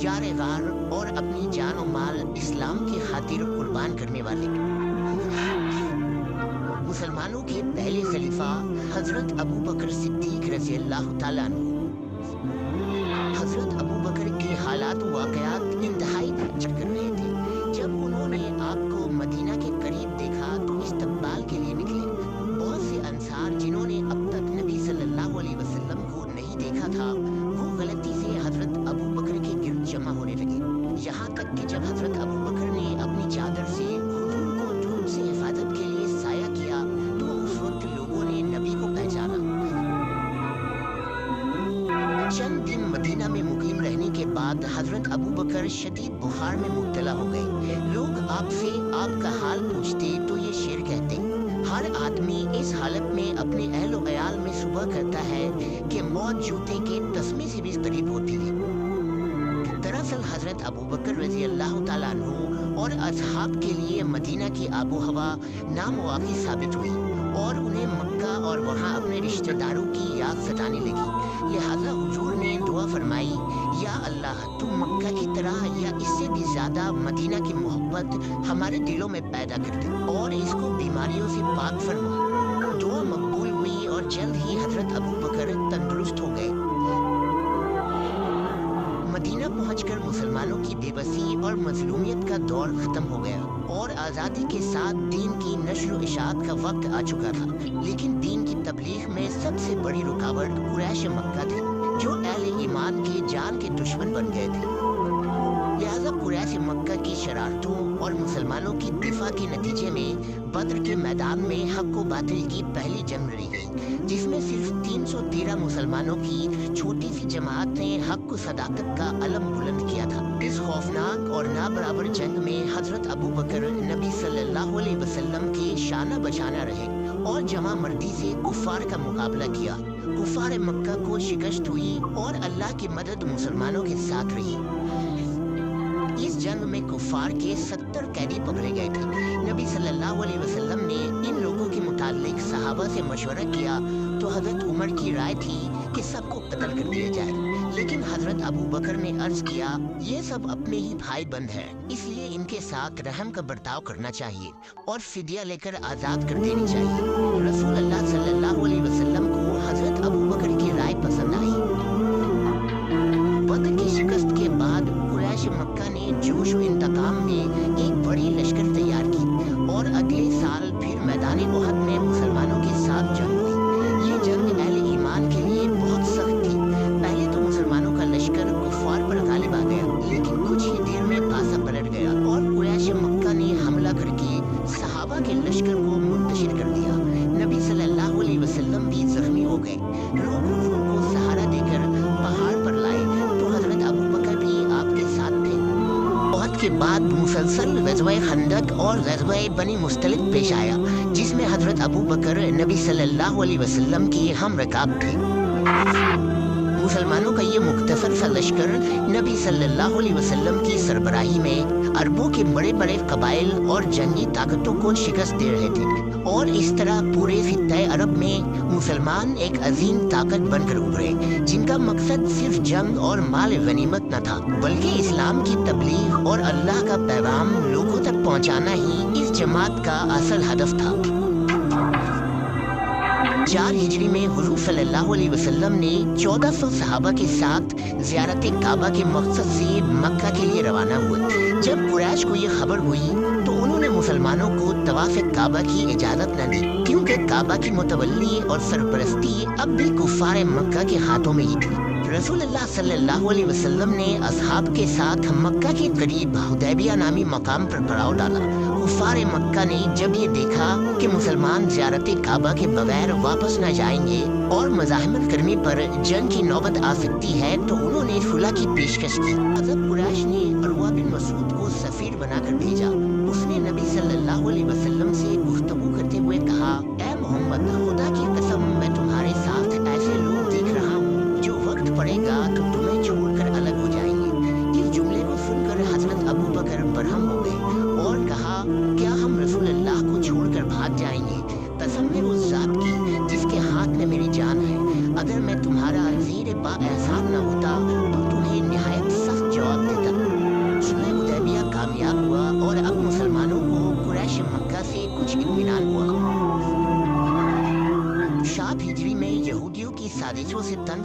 فجار غار اور اپنی جان و مال اسلام کی خاطر قربان کرنے والے مسلمانوں کے پہلے خلیفہ حضرت ابو بکر صدیق رضی اللہ تعالیٰ عنہ۔ حضرت ابو بکر کے حالات و واقعات انتہائی تعجب کر رہے تھے۔ جب انہوں نے آپ کو مدینہ کے قریب دیکھا تو استقبال کے لیے نکلے۔ بہت سے انصار جنہوں نے اب تک نبی صلی اللہ علیہ وسلم کو نہیں دیکھا تھا وہ غلطی سے حضرت ابو بکر کے گرد جمع ہونے لگے، یہاں تک کہ جب حضرت ابو بکر نے اپنی چادر سے حضور کو دھوپ سے حفاظت کے لیے سایہ کیا تو اس وقت لوگوں نے نبی کو پہچانا۔ چند دن مدینہ میں مقیم رہنے کے بعد حضرت ابو بکر شدید بخار میں مبتلا ہو گئے۔ لوگ آپ سے آپ کا حال پوچھتے تو یہ شعر کہتے، ہر آدمی اس حالت میں اپنے اہل و عیال میں صبح کرتا ہے کہ موت جوتے کے تسمے سے بھی قریب ہوتی ہے۔ دراصل حضرت ابو بکر رضی اللہ تعالیٰ عنہ اور اصحاب کے لیے مدینہ کی آب و ہوا نامواقع ثابت ہوئی اور انہیں مکہ اور وہاں اپنے رشتہ داروں کی یاد ستانے لگی، لہذا حضور نے دعا فرمائی، یا اللہ تو مکہ کی طرح یا اس سے بھی زیادہ مدینہ کی محبت ہمارے دلوں میں پیدا کر دے اور اس کو بیماریوں سے پاک فرما۔ دعا مقبول ہوئی اور جلد ہی حضرت ابو بکر تندرست ہو گئے۔ مدینہ پہنچ کر مسلمانوں کی بے بسی اور مظلومیت کا دور ختم ہو گیا اور آزادی کے ساتھ دین کی نشر و اشاعت کا وقت آ چکا تھا، لیکن دین کی تبلیغ میں سب سے بڑی رکاوٹ قریش مکہ تھی جو اہل ایمان کے جان کے دشمن بن گئے تھے۔ لہذا قریش مکہ کی شرارتوں اور مسلمانوں کی دفاع کے نتیجے میں بدر کے میدان میں حق و باطل کی پہلی جنگ لڑی گئی، جس میں صرف 313 مسلمانوں کی چھوٹی سی جماعت نے حق و صداقت کا علم بلند کیا تھا۔ اس خوفناک اور نابرابر جنگ میں حضرت ابو بکر نبی صلی اللہ علیہ وسلم کے شانہ بشانہ رہے اور جمع مردی سے کفار کا مقابلہ کیا۔ کفار مکہ کو شکست ہوئی اور اللہ کی مدد مسلمانوں کے ساتھ رہی۔ اس جنگ میں کفار کے 70 قیدی پکڑے گئے تھے۔ نبی صلی اللہ علیہ وسلم نے ان لوگوں کے متعلق صحابہ سے مشورہ کیا تو حضرت عمر کی رائے تھی کہ سب کو قتل کر دیا جائے، لیکن حضرت ابو بکر نے عرض کیا یہ سب اپنے ہی بھائی بند ہیں، اس لیے ان کے ساتھ رحم کا برتاؤ کرنا چاہیے اور فدیہ لے کر آزاد کر دینی چاہیے۔ رسول اللہ صلی اللہ علیہ وسلم کو حضرت ابو بکر کی رائے پسند آئی۔ بدر کی شکست کے بعد قریش مکہ نے جوش و انتقام میں ایک بڑی لشکر تیار کی اور اگلے سال پھر میدان احد میں مسلمانوں کے ساتھ جنگ ہوئی۔ یہ جنگ اہل ایمان کے لیے بہت سخت تھی۔ پہلے تو مسلمانوں کا لشکر کفار پر غالب آ گیا، لیکن کچھ ہی دیر میں پاسا پلٹ گیا اور قریش مکہ نے حملہ کر کے صحابہ کے لشکر کو منتشر کر دیا۔ نبی صلی اللہ علیہ وسلم بھی زخمی ہو گئے۔ لوگ حضور کو سہارا دے کر پہاڑ پر لائے تو حضرت ابو بکر بھی آپ کے ساتھ تھے۔ احد کے بعد مسلسل غزوہ خندق اور غزوہ بنی مستلق پیش آیا، جس میں حضرت ابو بکر نبی صلی اللہ علیہ وسلم کی ہم رکاب تھے۔ مسلمانوں کا یہ مختصر سا لشکر نبی صلی اللہ علیہ وسلم کی سربراہی میں عربوں کے بڑے بڑے قبائل اور جنگی طاقتوں کو شکست دے رہے تھے، اور اس طرح پورے خطہ عرب میں مسلمان ایک عظیم طاقت بن کر ابھرے، جن کا مقصد صرف جنگ اور مال غنیمت نہ تھا بلکہ اسلام کی تبلیغ اور اللہ کا پیغام لوگوں تک پہنچانا ہی اس جماعت کا اصل ہدف تھا۔ 4 ہجری میں حضور صلی اللہ علیہ وسلم نے 1400 صحابہ کے ساتھ زیارت کعبہ کے مقصد سے مکہ کے لیے روانہ ہوئے۔ جب قریش کو یہ خبر ہوئی تو انہوں نے مسلمانوں کو طواف کعبہ کی اجازت نہ دی، کیونکہ کعبہ کی متولی اور سرپرستی اب بھی کفار مکہ کے ہاتھوں میں ہی تھی۔ رسول اللہ صلی اللہ علیہ وسلم نے اصحاب کے ساتھ مکہ کے قریب حدیبیہ نامی مقام پر پڑاؤ ڈالا۔ کفار مکہ نے جب یہ دیکھا کہ مسلمان زیارت کعبہ کے بغیر واپس نہ جائیں گے اور مزاحمت کرنے پر جنگ کی نوبت آ سکتی ہے تو انہوں نے صلح کی پیشکش کی۔ حضرت قریش نے عروہ بن مسعود کو سفیر بنا کر بھیجا۔ اس نے نبی صلی اللہ علیہ وسلم سے گفتگو کرتے ہوئے کہا، اے محمد، خدا کی قسم میں تمہارے ساتھ ایسے لوگ دیکھ رہا ہوں جو وقت پڑے گا تو تمہیں چھوڑ کر الگ ہو جائیں گے۔ اس جملے کو سن کر حضرت ابو بکر برہم ہو گئے اور کہا، کیا ہم رسول اللہ کو چھوڑ کر بھاگ جائیں گے؟ قسم ہے اس ذات کی جس کے ہاتھ میں میری جان ہے، اگر میں تمہارا زیر با احسان نہ ہوتا تو تمہیں نہایت سخت جواب دیتا۔